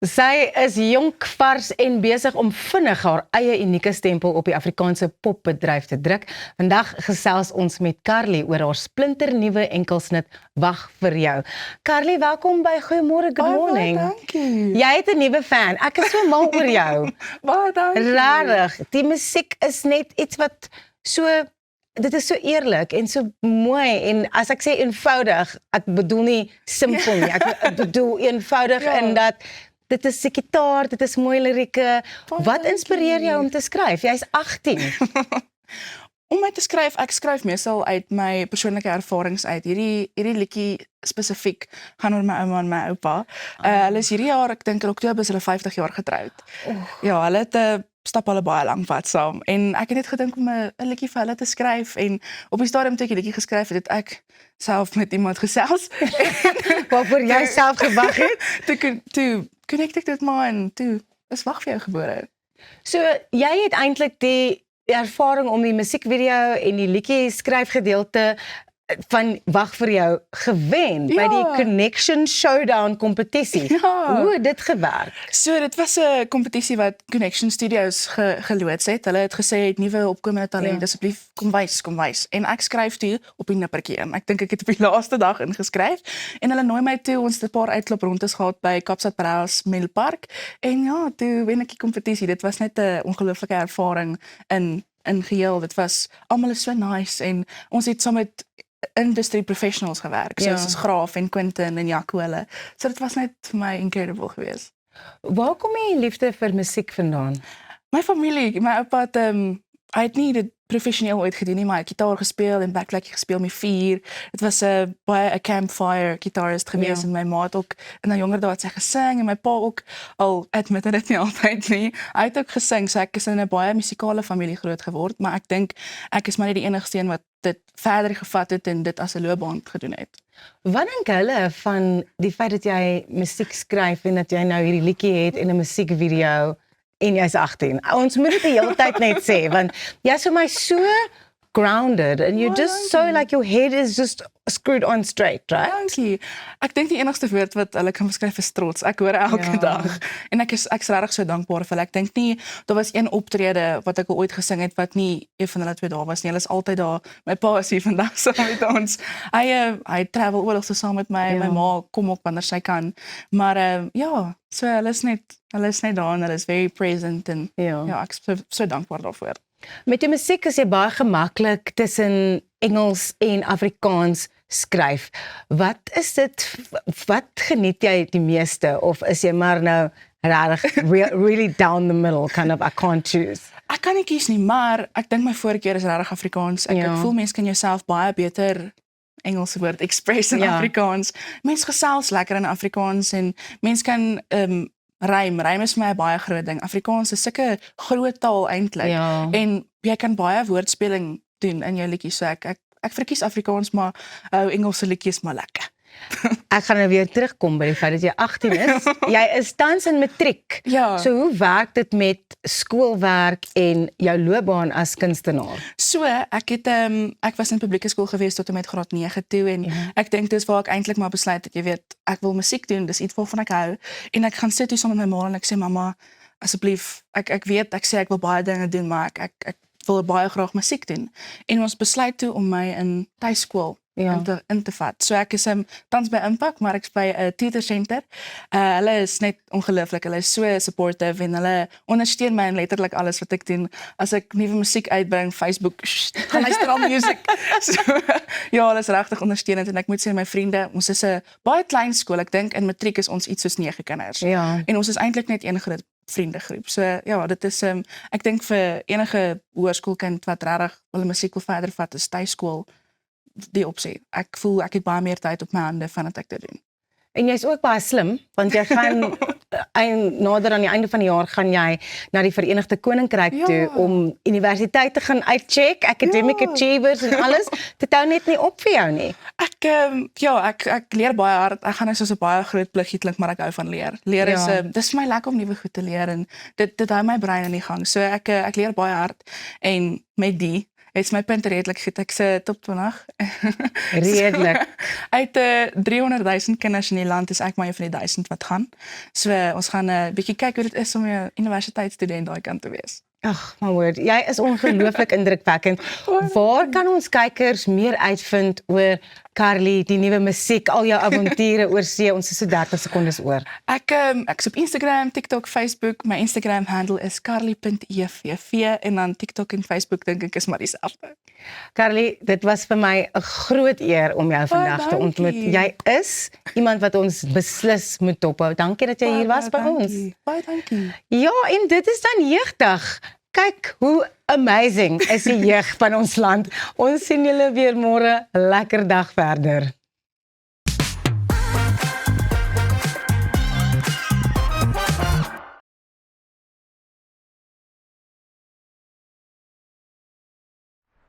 Sy is jonk, vars en besig om vinnig haar eie unieke stempel op die Afrikaanse popbedryf te druk. Vandag gesels ons met Carly oor haar splinternuwe enkelsnit Wag vir jou. Carly, welkom by Goeiemôre, good morning. Baie dankie. Jy het 'n nuwe fan. Ek is so mal oor jou. Baie dankie. Rarig. Die musiek is net iets wat dit is so eerlik en so mooi en as ek sê eenvoudig, ek bedoel nie simpel nie. Ek bedoel eenvoudig in dat dit is die gitaar, dit is mooi lirieke. Wat inspireer jou om te skryf? Jy's 18. Om my te skryf, ek skryf meestal uit my persoonlike ervarings uit. Hierdie liedjie spesifiek gaan oor my ouma en my oupa. Hulle is hierdie jaar, ek dink in Oktober is hulle 50 jaar getroud. Ja, hulle het stap hulle baie lank pad saam en ek het net gedink om 'n liedjie vir hulle te skryf en op die stadium toe ek die liedjie geskryf het ek self met iemand gesels. Waarvoor jy self gewag het? Toe connect ek dit maar en toe is Wag vir jou gebore. So jy het eintlik die ervaring om die musiekvideo en die liedjie skryfgedeelte van Wag vir jou gewen by die Connection Showdown kompetisie. Hoe het dit gewerk? So dit was 'n kompetisie wat Connection Studios geloods het. Hulle het gesê het nuwe opkomende talent, asseblief kom wys. En ek skryf toe op die nippertjie in. Ek dink ek het op die laaste dag ingeskryf en hulle nooi my toe, ons het 'n paar uitkloprondes gehad by Kaapstad Browse Middelpark en ja, toe wen ek die kompetisie. Dit was net 'n ongelooflike ervaring in geheel. Dit was almal is so nice en ons het saam met industry professionals gewerk, soos Graaf en Quentin en Jaco hulle. So dit was net vir my incredible geweest. Waar kom die liefde vir musiek vandaan? My familie, my oupa het, hy het nie dit professioneel ooit gedoen nie, maar hy het gitaar gespeel en backlight gespeel met 4. Dit was baie 'n campfire gitarist geweest en my ma het ook in 'n jonger dae het sy gesing en my pa ook al admit dit nie altyd nie. Hy het ook gesing, so ek is in 'n baie musikale familie groot geword, maar ek dink ek is maar nie die enigste een wat dit verder gevat het en dit as 'n loopbaan gedoen het. Wat dink hulle van die feit dat jy musiek skryf en dat jy nou hierdie liedjie het en 'n musiekvideo en jy's 18? Ons moet dit die hele tyd net sê, want jy's vir my so grounded and you're just so like your head is just screwed on straight, right? Dankie. Ek dink die enigste woord wat hulle kan beskryf is trots. Ek hoor elke dag en ek's regtig so dankbaar vir hulle. Ek dink nie daar was een optrede wat ek al ooit gesing het wat nie een van hulle twee daar was nie. Hulle is altyd daar. My pa is hier vandag saam met ons. Hy travel oral so saam met my. My ma kom ook wanneer sy kan. Maar so hulle is net daar en hulle is very present en ek is so dankbaar daarvoor. Met die musiek is jy baie gemaklik tussen Engels en Afrikaans skryf. Wat is dit, wat geniet jy die meeste? Of is jy maar nou really down the middle, kind of, I can't choose? Ek kan nie kies nie, maar ek dink my voorkeur is regtig Afrikaans. Ek voel mens kan jouself baie beter Engelse woord express in Afrikaans. Mens gesels lekker in Afrikaans en mens kan Rym is vir my 'n baie groot ding. Afrikaans is sulke groot taal eintlik en jy kan baie woordspeling doen in jou liedjies. So ek verkies Afrikaans, maar Engelse liedjies maar lekker. Ek gaan nou weer terugkom by die feit dat jy 18 is. Jy is tans in matriek. So hoe werk dit met skoolwerk en jou loopbaan as kunstenaar? So ek was in publieke skool gewees tot en met graad 9 toe en ek dink dis waar ek eintlik maar besluit het, jy weet, ek wil musiek doen, dis iets waarvan ek hou en ek gaan sit hier saam met my ma en ek sê mamma, asseblief, ek weet ek sê ek wil baie dinge doen, maar ek wil baie graag musiek doen. En ons besluit toe om my in tuiskool in te vat. So ek is tans by Impact, maar ek is by 'n tutor center. Hulle is net ongelooflik. Hulle is so supportive en hulle ondersteun my in letterlik alles wat ek doen. As ek nuwe musiek uitbring, Facebook, gaan luister al musiek. So hulle is regtig ondersteunend en ek moet sê my vriende, ons is 'n baie klein skool. Ek dink in matriek is ons iets soos 9 kinders. En ons is eintlik net een groot vriendegroep. So dit is ek dink vir enige hoërskoolkind wat regtig wil musiek wil verder vat, is tuiskool die opsie. Ek voel ek het baie meer tyd op my hande vandat ek dit doen. En jy's ook baie slim, want jy gaan nader aan die einde van die jaar gaan jy na die Verenigde Koninkryk toe om universiteit te gaan uitcheck, academic achievers en alles. Dit hou net nie op vir jou nie. Ek leer baie hard. Ek gaan nou soos 'n baie groot pliggie klink, maar ek hou van leer. Leer is dis vir my lekker om nuwe goed te leer en dit hou my brein in die gang. So ek leer baie hard en met die Is my punte redelik goed. Ek se top 20. Redelik. Uit 300,000 kinders in die land is ek maar een van die 1000 wat gaan. So ons gaan 'n bietjie kyk hoe dit is om 'n universiteitsstudent daai kant te wees. Ag, my word, jy is ongelooflik indrukwekkend. Waar kan ons kykers meer uitvind oor Carly, die nuwe musiek, al jou avonture oor see? Ons is so 30 sekondes oor. Ek's op Instagram, TikTok, Facebook. My Instagram handle is carly.evv en dan TikTok en Facebook dink ek is maar dieselfde. Carly, dit was vir my 'n groot eer om jou vandag te ontmoet. Jy is iemand wat ons beslis moet dophou. Dankie dat jy hier was by ons. Baie dankie. Ja, en dit is dan jeugdag. Kyk hoe amazing is die jeug van ons land. Ons sien julle weer môre. Lekker dag verder.